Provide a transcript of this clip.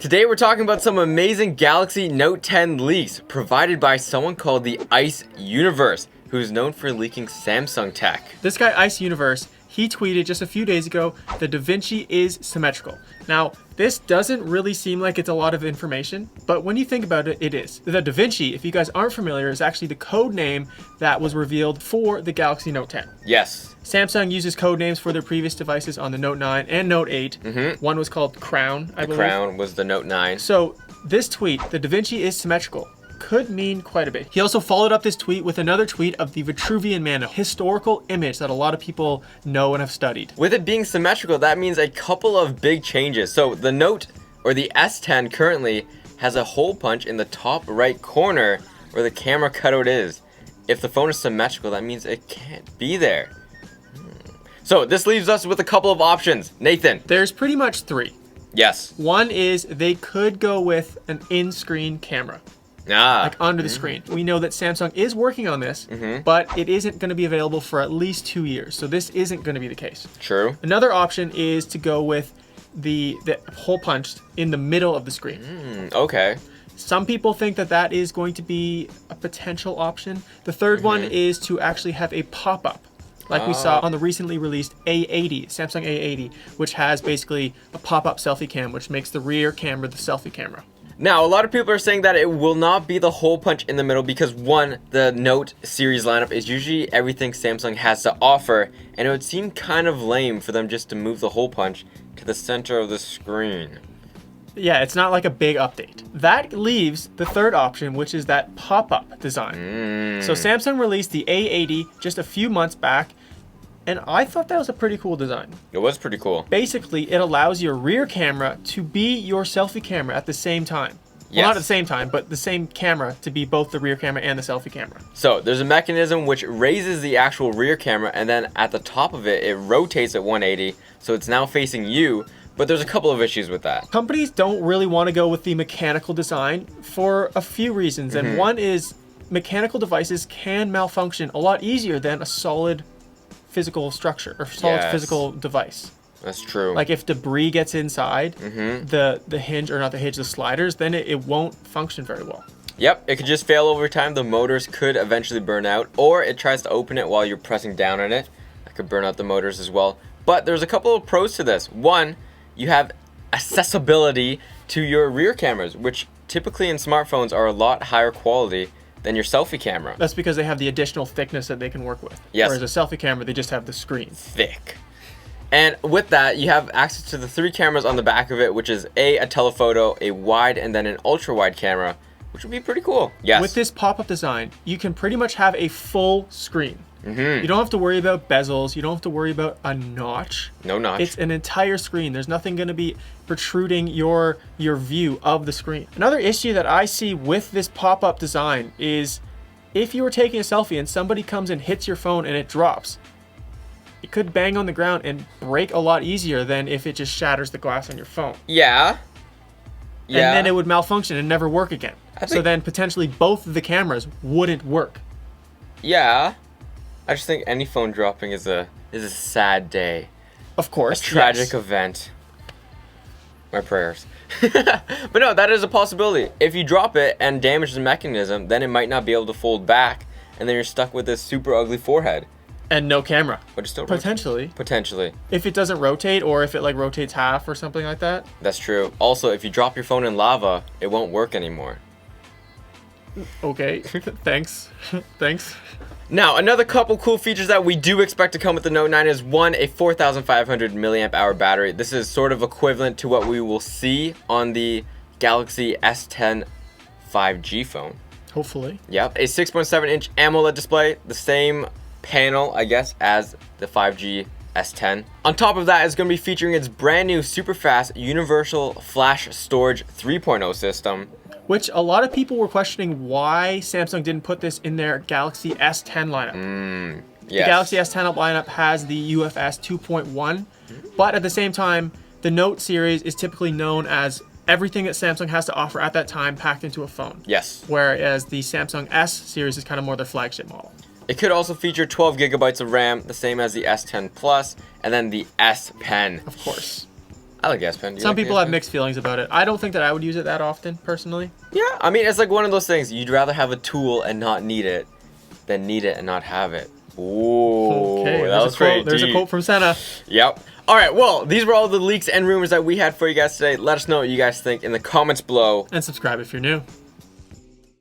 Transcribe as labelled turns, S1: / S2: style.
S1: Today we're talking about some amazing Galaxy Note 10 leaks provided by someone called the Ice Universe, who's known for leaking Samsung tech.
S2: This guy, Ice Universe, he tweeted just a few days ago, the DaVinci is symmetrical. Now, this doesn't really seem like it's a lot of information, but when you think about it, it is. The DaVinci, if you guys aren't familiar, is actually the code name that was revealed for the Galaxy Note 10.
S1: Yes.
S2: Samsung uses code names for their previous devices on the Note 9 and Note 8. One was called Crown, I believe.
S1: The Crown was the Note 9.
S2: So this tweet, the DaVinci is symmetrical, could mean quite a bit. He also followed up this tweet with another tweet of the Vitruvian Man, a historical image that a lot of people know and have studied.
S1: With it being symmetrical, that means a couple of big changes. So the Note, or the S10 currently, has a hole punch in the top right corner where the camera cutout is. If the phone is symmetrical, that means it can't be there. So this leaves us with a couple of options. Nathan.
S2: There's pretty much three.
S1: Yes.
S2: One is they could go with an in-screen camera. Like under the screen. We know that Samsung is working on this, but it isn't going to be available for at least 2 years. So this isn't going to be the case.
S1: True.
S2: Another option is to go with the hole punched in the middle of the screen.
S1: Okay.
S2: Some people think that that is going to be a potential option. The third one is to actually have a pop-up, like we saw on the recently released A80, Samsung A80, which has basically a pop-up selfie cam, which makes the rear camera the selfie camera.
S1: Now, a lot of people are saying that it will not be the hole punch in the middle because, one, the Note series lineup is usually everything Samsung has to offer, and it would seem kind of lame for them just to move the hole punch to the center of the screen.
S2: Yeah, it's not like a big update. That leaves the third option, which is that pop-up design. So Samsung released the A80 just a few months back, and I thought that was a pretty cool design.
S1: It was pretty cool.
S2: Basically, it allows your rear camera to be your selfie camera at the same time.
S1: Yes.
S2: Well, not at the same time, but the same camera to be both the rear camera and the selfie camera.
S1: So there's a mechanism which raises the actual rear camera, and then at the top of it, it rotates at 180, so it's now facing you. But there's a couple of issues with that.
S2: Companies don't really want to go with the mechanical design for a few reasons. And one is mechanical devices can malfunction a lot easier than a solid physical structure or solid physical device.
S1: That's true.
S2: Like if debris gets inside the hinge, or not the hinge, the sliders, then it won't function very well.
S1: Yep, it could just fail over time. The motors could eventually burn out, or it tries to open it while you're pressing down on it. That could burn out the motors as well. But there's a couple of pros to this. One, you have accessibility to your rear cameras, which typically in smartphones are a lot higher quality than your selfie camera.
S2: That's because they have the additional thickness that they can work with.
S1: Yes.
S2: Whereas a selfie camera, they just have the screen.
S1: Thick. And with that, you have access to the 3 cameras on the back of it, which is a telephoto, a wide, and then an ultra wide camera, which would be pretty cool. Yes.
S2: With this pop-up design, you can pretty much have a full screen. You don't have to worry about bezels. You don't have to worry about a notch.
S1: No notch.
S2: It's an entire screen. There's nothing going to be protruding your view of the screen. Another issue that I see with this pop-up design is if you were taking a selfie and somebody comes and hits your phone and it drops, it could bang on the ground and break a lot easier than if it just shatters the glass on your phone.
S1: Yeah.
S2: And then it would malfunction and never work again. So then potentially both of the cameras wouldn't work.
S1: Yeah. I just think any phone dropping is a sad day.
S2: Of course.
S1: A tragic event. My prayers. But no, that is a possibility. If you drop it and damage the mechanism, then it might not be able to fold back, and then you're stuck with this super ugly forehead.
S2: And no camera.
S1: But it's still
S2: potentially.
S1: Potentially.
S2: If it doesn't rotate, or if it like rotates half or something like that.
S1: That's true. Also, if you drop your phone in lava, it won't work anymore.
S2: Okay. Thanks. Thanks.
S1: Now, another couple cool features that we do expect to come with the Note 9 is, one, a 4,500 milliamp hour battery. This is sort of equivalent to what we will see on the Galaxy S10 5G phone.
S2: Hopefully.
S1: Yep. A 6.7-inch AMOLED display, the same panel, I guess, as the 5G S10. On top of that, it's going to be featuring its brand new super fast Universal Flash Storage 3.0 system.
S2: Which a lot of people were questioning why Samsung didn't put this in their Galaxy S10 lineup.
S1: Yes.
S2: The Galaxy S10 lineup has the UFS 2.1, but at the same time, the Note series is typically known as everything that Samsung has to offer at that time packed into a phone.
S1: Yes.
S2: Whereas the Samsung S series is kind of more their flagship model.
S1: It could also feature 12 gigabytes of RAM, the same as the S10 Plus, and then the S Pen.
S2: Of course.
S1: I like the S Pen.
S2: Some
S1: like the
S2: people
S1: S
S2: have
S1: Pen?
S2: mixed feelings about it. I don't think that I would use it that often, personally.
S1: Yeah, I mean, it's like one of those things. You'd rather have a tool and not need it than need it and not have it. Ooh,
S2: Okay,
S1: that was pretty
S2: there's a
S1: deep.
S2: quote from Senna.
S1: Yep. All right, well, these were all the leaks and rumors that we had for you guys today. Let us know what you guys think in the comments below.
S2: And subscribe if you're new.